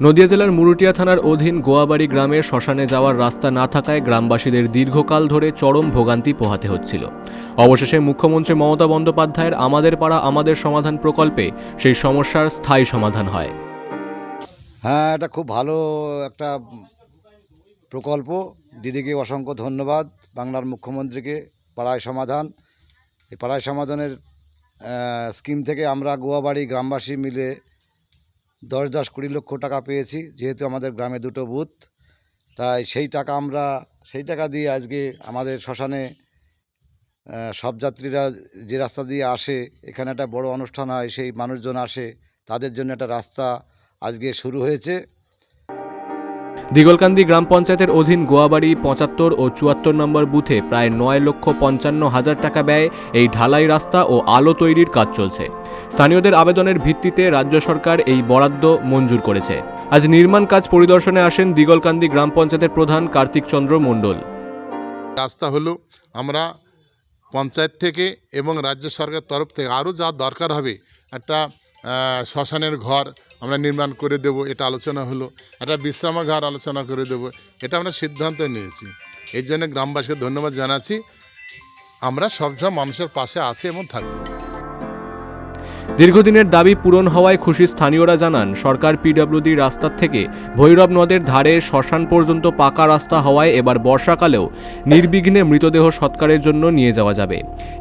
নদিয়া জেলার মুরুটিয়া থানার অধীন গোয়াবাড়ি গ্রামে শ্মশানে যাওয়ার রাস্তা না থাকায় গ্রামবাসীদের দীর্ঘকাল ধরে চরম ভোগান্তি পোহাতে হচ্ছিল। অবশেষে মুখ্যমন্ত্রী মমতা বন্দ্যোপাধ্যায়ের আমাদের পাড়া আমাদের সমাধান প্রকল্পে সেই সমস্যার স্থায়ী সমাধান হয়। হ্যাঁ, এটা খুব ভালো একটা প্রকল্প। দিদিকে অসংখ্য ধন্যবাদ, বাংলার মুখ্যমন্ত্রীকে। পাড়ায় সমাধান, এই পাড়ায় সমাধানের স্কিম থেকে আমরা গোয়াবাড়ি গ্রামবাসী মিলে 10-20 লক্ষ টাকা পেয়েছি। যেহেতু আমাদের গ্রামে 2টো বুথ, তাই সেই টাকা দিয়ে আজকে আমাদের শ্মশানে সব যাত্রীরা যে রাস্তা দিয়ে আসে, এখানে একটা বড় অনুষ্ঠান হয়, সেই মানুষজন আসে, তাদের জন্য একটা রাস্তা আজকে শুরু হয়েছে। দিগলকান্দি গ্রাম পঞ্চায়েতের অধীন গোয়াবাড়ি 75 ও 74 নম্বর বুথে প্রায় 9,55,000 টাকা ব্যয়ে এই ঢালাই রাস্তা ও আলো তৈরির কাজ চলছে। স্থানীয়দের আবেদনের ভিত্তিতে রাজ্য সরকার এই বরাদ্দ মঞ্জুর করেছে। আজ নির্মাণ কাজ পরিদর্শনে আসেন দিগলকান্দি গ্রাম পঞ্চায়েতের প্রধান কার্তিক চন্দ্র মণ্ডল। রাস্তা হলো আমরা পঞ্চায়েত থেকে এবং রাজ্য সরকার তরফ থেকে আরও যা দরকার হবে, একটা শ্মশানের ঘর আমরা নির্মাণ করে দেব, এটা আলোচনা হলো। একটা বিশ্রামাগার আলোচনা করে দেব, এটা আমরা সিদ্ধান্ত নিয়েছি। এই জন্য গ্রামবাসীকে ধন্যবাদ জানাচ্ছি। আমরা সবসময় মানুষের পাশে আছি এবং থাকব। দীর্ঘদিনের দাবি পূরণ হওয়ায় খুশি স্থানীয়রা জানান, সরকার পিডব্লিউডি রাস্তার থেকে ভৈরব নদের ধারে শ্মশান পর্যন্ত পাকা রাস্তা হওয়ায় এবার বর্ষাকালেও নির্বিঘ্নে মৃতদেহ সৎকারের জন্য নিয়ে যাওয়া যাবে।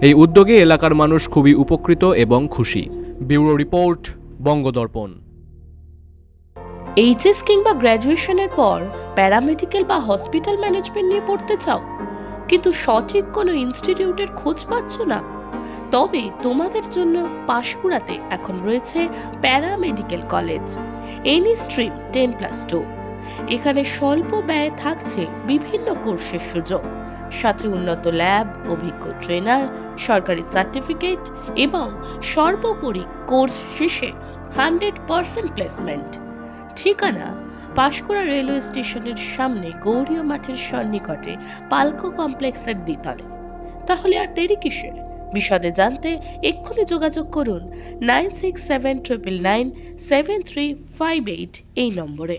এই উদ্যোগে এলাকার মানুষ খুবই উপকৃত এবং খুশি। Bureau report, বঙ্গদর্পণ। এইচএস কিংবা গ্র্যাজুয়েশনের পর প্যারামেডিক্যাল বা হসপিটাল ম্যানেজমেন্ট নিয়ে পড়তে চাও, কিন্তু সঠিক কোনো ইনস্টিটিউটের খোঁজ পাচ্ছ না? তবে তোমাদের জন্য পাঁশকুড়াতে এখন রয়েছে প্যারামেডিক্যাল কলেজ, এনি স্ট্রিম 10+2। এখানে স্বল্প ব্যয়ে থাকছে বিভিন্ন কোর্সের সুযোগ, সাথে উন্নত ল্যাব, অভিজ্ঞ ট্রেনার, সরকারি সার্টিফিকেট এবং সর্বোপরি কোর্স শেষে 100% প্লেসমেন্ট। ঠিকানা: পাঁশকুড়া রেলওয়ে স্টেশনের সামনে গৌরীয় মাঠের সন্নিকটে পালকো কমপ্লেক্সের দ্বিতলে। তাহলে আর দেরি কিসের? বিশদে জানতে এক্ষুনি যোগাযোগ করুন 9679997358 এই নম্বরে।